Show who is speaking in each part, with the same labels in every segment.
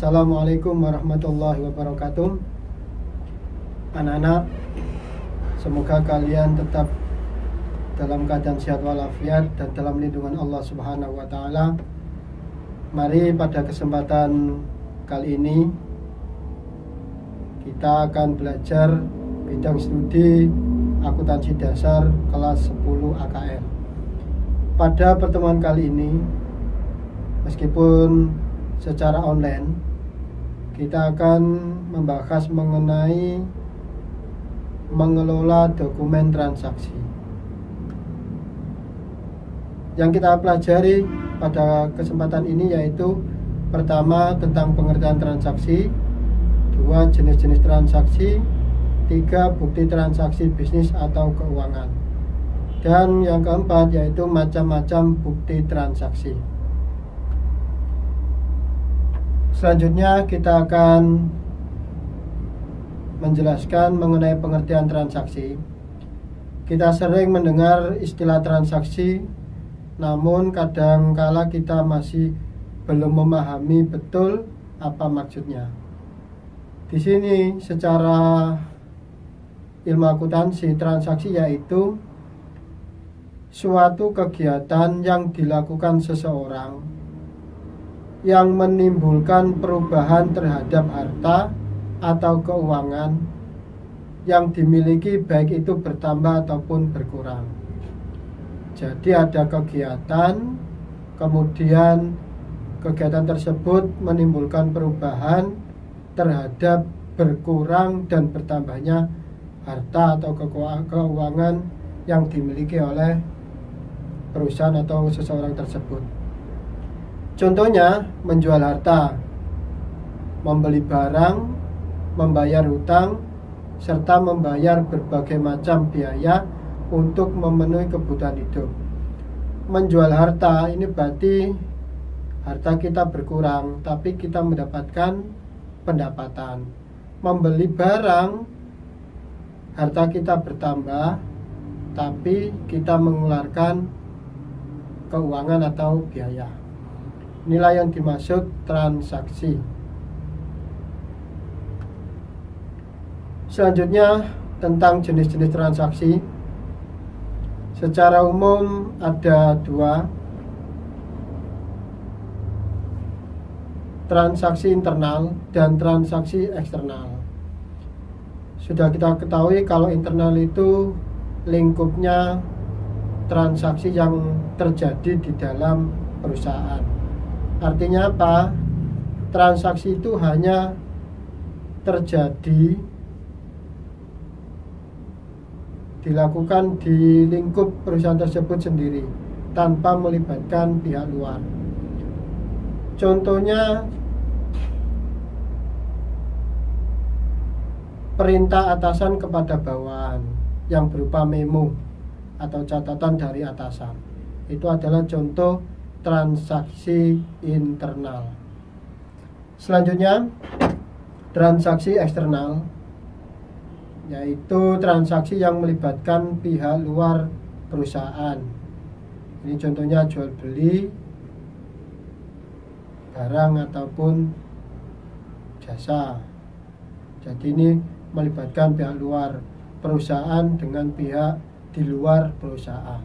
Speaker 1: Assalamualaikum warahmatullahi wabarakatuh. Anak-anak, semoga kalian tetap dalam keadaan sehat walafiat dan dalam lindungan Allah Subhanahu wa taala. Mari pada kesempatan kali ini kita akan belajar bidang studi akuntansi dasar kelas 10 AKR. Pada pertemuan kali ini, meskipun secara online, kita akan membahas mengenai mengelola dokumen transaksi. Yang kita pelajari pada kesempatan ini yaitu pertama tentang pengertian transaksi, dua jenis-jenis transaksi, tiga bukti transaksi bisnis atau keuangan, dan yang keempat yaitu macam-macam bukti transaksi. Selanjutnya kita akan menjelaskan mengenai pengertian transaksi. Kita sering mendengar istilah transaksi, namun kadang-kala kita masih belum memahami betul apa maksudnya. Di sini secara ilmu akuntansi, transaksi yaitu suatu kegiatan yang dilakukan seseorang yang menimbulkan perubahan terhadap harta atau keuangan yang dimiliki, baik itu bertambah ataupun berkurang. Jadi ada kegiatan, kemudian kegiatan tersebut menimbulkan perubahan terhadap berkurang dan bertambahnya harta atau keuangan yang dimiliki oleh perusahaan atau seseorang tersebut. Contohnya menjual harta, membeli barang, membayar hutang, serta membayar berbagai macam biaya untuk memenuhi kebutuhan hidup. Menjual harta ini berarti harta kita berkurang, tapi kita mendapatkan pendapatan. Membeli barang, harta kita bertambah, tapi kita mengeluarkan keuangan atau biaya. Inilah yang dimaksud transaksi. Selanjutnya tentang jenis-jenis transaksi. Secara umum ada dua: transaksi internal dan transaksi eksternal. Sudah kita ketahui kalau internal itu lingkupnya transaksi yang terjadi di dalam perusahaan. Artinya apa? Transaksi itu hanya terjadi, dilakukan di lingkup perusahaan tersebut sendiri tanpa melibatkan pihak luar. Contohnya perintah atasan kepada bawahan yang berupa memo atau catatan dari atasan. Itu adalah contoh transaksi internal. Selanjutnya transaksi eksternal, yaitu transaksi yang melibatkan pihak luar perusahaan. Ini contohnya jual beli barang ataupun jasa. Jadi ini melibatkan pihak luar perusahaan dengan pihak di luar perusahaan.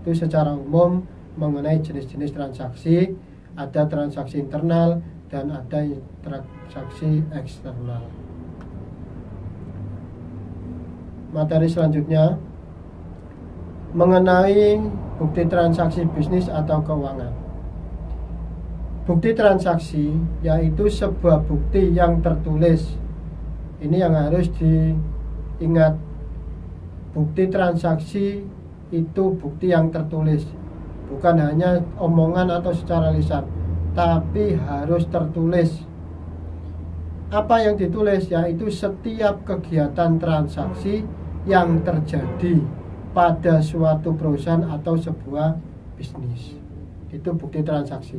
Speaker 1: Itu secara umum mengenai jenis-jenis transaksi. Ada transaksi internal dan ada transaksi eksternal. Materi selanjutnya mengenai bukti transaksi bisnis atau keuangan. Bukti transaksi yaitu sebuah bukti yang tertulis. Ini yang harus diingat. Bukti transaksi itu bukti yang tertulis, bukan hanya omongan atau secara lisan, tapi harus tertulis. Apa yang ditulis? Yaitu setiap kegiatan transaksi yang terjadi pada suatu perusahaan atau sebuah bisnis. Itu bukti transaksi.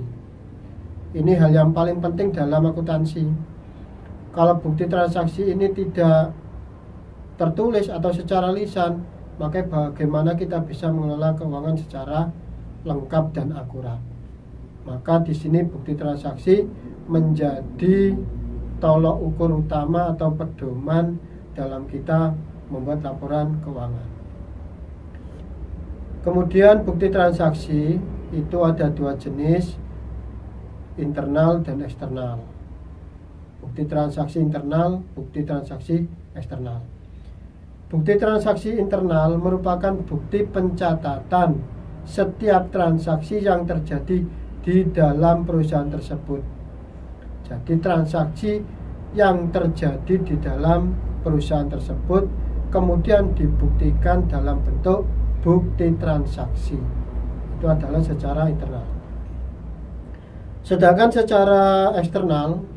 Speaker 1: Ini hal yang paling penting dalam akuntansi. Kalau bukti transaksi ini tidak tertulis atau secara lisan, maka bagaimana kita bisa mengelola keuangan secara lengkap dan akurat. Maka di sini bukti transaksi menjadi tolok ukur utama atau pedoman dalam kita membuat laporan keuangan. Kemudian bukti transaksi itu ada dua jenis, internal dan eksternal. Bukti transaksi internal, bukti transaksi eksternal. Bukti transaksi internal merupakan bukti pencatatan setiap transaksi yang terjadi di dalam perusahaan tersebut. Jadi transaksi yang terjadi di dalam perusahaan tersebut kemudian dibuktikan dalam bentuk bukti transaksi. Itu adalah secara internal. Sedangkan secara eksternal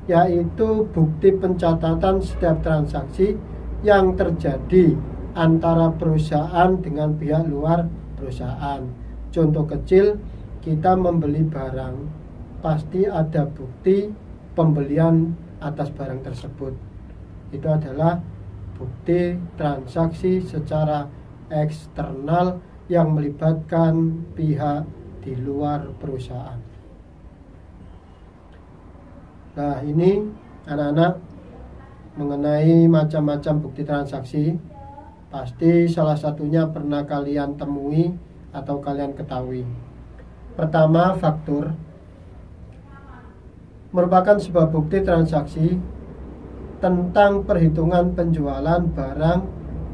Speaker 1: yaitu bukti pencatatan setiap transaksi yang terjadi antara perusahaan dengan pihak luar perusahaan. Contoh kecil, kita membeli barang, pasti ada bukti pembelian atas barang tersebut. Itu adalah bukti transaksi secara eksternal yang melibatkan pihak di luar perusahaan. Nah, ini anak-anak mengenai macam-macam bukti transaksi. Pasti salah satunya pernah kalian temui atau kalian ketahui. Pertama, faktur merupakan sebuah bukti transaksi tentang perhitungan penjualan barang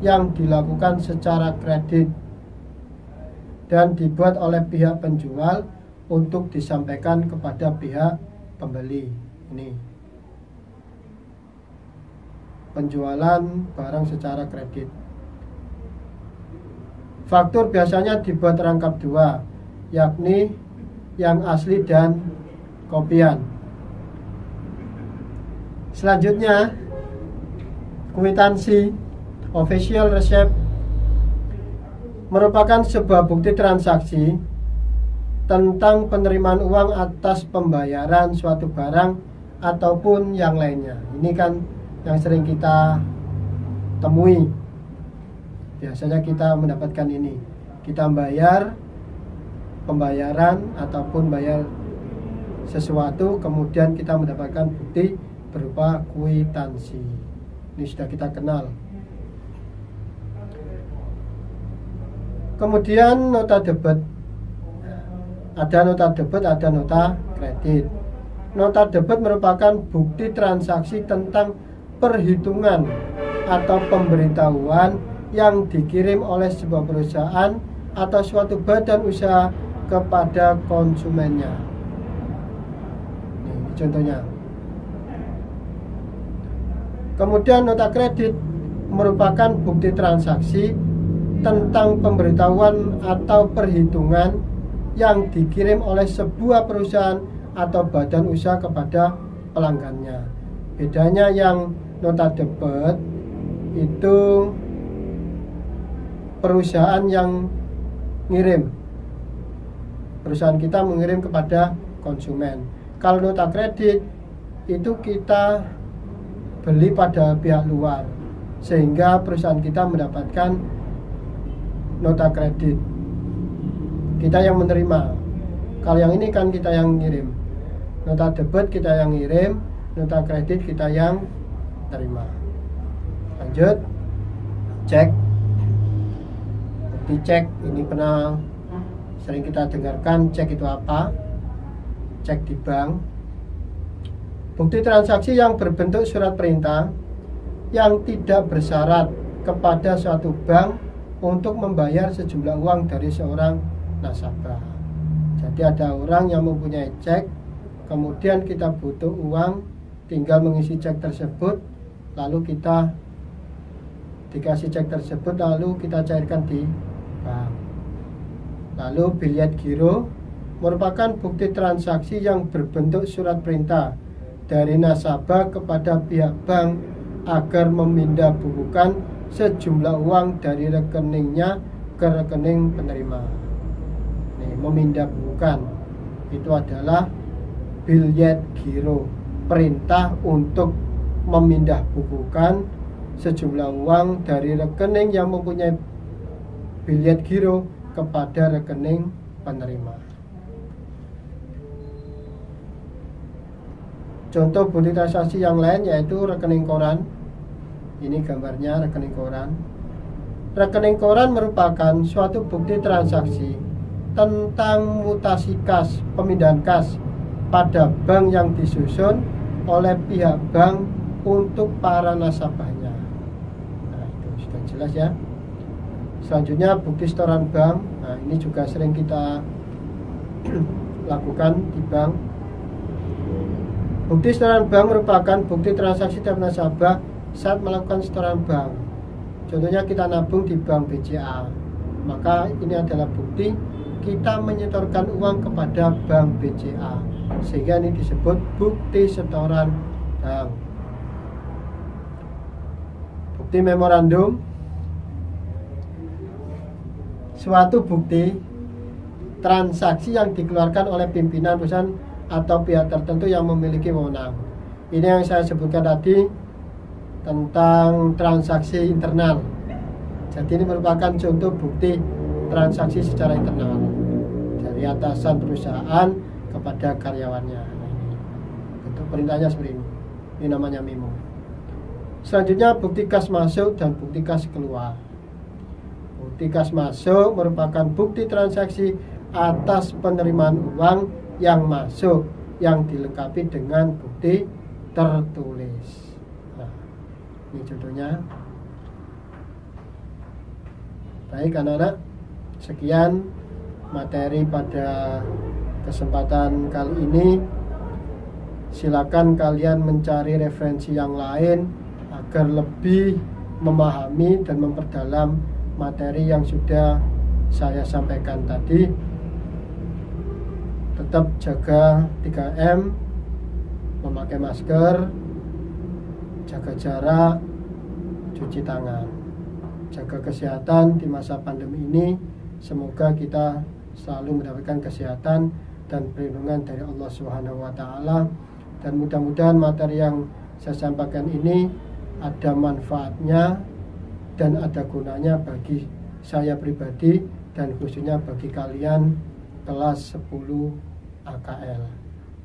Speaker 1: yang dilakukan secara kredit dan dibuat oleh pihak penjual untuk disampaikan kepada pihak pembeli. Ini penjualan barang secara kredit. Faktur biasanya dibuat rangkap dua, yakni yang asli dan kopian. Selanjutnya, kwitansi official receipt merupakan sebuah bukti transaksi tentang penerimaan uang atas pembayaran suatu barang ataupun yang lainnya. Ini kan yang sering kita temui. Biasanya kita mendapatkan ini. Kita bayar pembayaran ataupun bayar sesuatu, kemudian kita mendapatkan bukti berupa kwitansi. Ini sudah kita kenal. Kemudian nota debit. Ada nota debit, ada nota kredit. Nota debit merupakan bukti transaksi tentang perhitungan atau pemberitahuan yang dikirim oleh sebuah perusahaan atau suatu badan usaha kepada konsumennya. Ini contohnya. Kemudian nota kredit merupakan bukti transaksi tentang pemberitahuan atau perhitungan yang dikirim oleh sebuah perusahaan atau badan usaha kepada pelanggannya. Bedanya yang nota debit itu perusahaan yang ngirim. Perusahaan kita mengirim kepada konsumen. Kalau nota kredit itu kita beli pada pihak luar, sehingga perusahaan kita mendapatkan nota kredit. Kita yang menerima. Kalau yang ini kan kita yang ngirim. Nota debit kita yang ngirim, nota kredit kita yang terima. Lanjut, cek. Dicek, ini pernah sering kita dengarkan. Cek itu apa? Cek di bank. Bukti transaksi yang berbentuk surat perintah yang tidak bersyarat kepada suatu bank untuk membayar sejumlah uang dari seorang nasabah. Jadi ada orang yang mempunyai cek, kemudian kita butuh uang, tinggal mengisi cek tersebut, lalu kita dikasih cek tersebut, lalu kita cairkan di bank. Lalu biljet giro merupakan bukti transaksi yang berbentuk surat perintah dari nasabah kepada pihak bank agar memindah bukukan sejumlah uang dari rekeningnya ke rekening penerima. Nih, memindah bukukan itu adalah biljet giro, perintah untuk memindah bukukan sejumlah uang dari rekening yang mempunyai biljet giro kepada rekening penerima. Contoh bukti transaksi yang lain yaitu rekening koran. Ini gambarnya rekening koran. Rekening koran merupakan suatu bukti transaksi tentang mutasi kas, pemindahan kas pada bank yang disusun oleh pihak bank untuk para nasabahnya. Nah, itu sudah jelas ya. Selanjutnya bukti setoran bank. Nah, ini juga sering kita lakukan di bank. Bukti setoran bank merupakan bukti transaksi tiap nasabah saat melakukan setoran bank. Contohnya kita nabung di bank BCA, maka ini adalah bukti kita menyetorkan uang kepada bank BCA, sehingga ini disebut bukti setoran bank. Bukti memorandum, suatu bukti transaksi yang dikeluarkan oleh pimpinan perusahaan atau pihak tertentu yang memiliki wewenang. Ini yang saya sebutkan tadi tentang transaksi internal. Jadi ini merupakan contoh bukti transaksi secara internal dari atasan perusahaan kepada karyawannya. Bentuk perintahnya seperti ini. Ini namanya memo. Selanjutnya bukti kas masuk dan bukti kas keluar. Bukti kas masuk merupakan bukti transaksi atas penerimaan uang yang masuk yang dilengkapi dengan bukti tertulis. Nah, ini contohnya. Baik anak-anak, sekian materi pada kesempatan kali ini. Silakan kalian mencari referensi yang lain agar lebih memahami dan memperdalam materi yang sudah saya sampaikan tadi. Tetap jaga 3M, memakai masker, jaga jarak, cuci tangan, jaga kesehatan di masa pandemi ini. Semoga kita selalu mendapatkan kesehatan dan perlindungan dari Allah Subhanahu wa taala, dan mudah-mudahan materi yang saya sampaikan ini ada manfaatnya dan ada gunanya bagi saya pribadi dan khususnya bagi kalian kelas 10 AKL.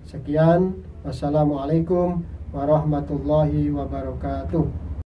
Speaker 1: Sekian, wassalamualaikum warahmatullahi wabarakatuh.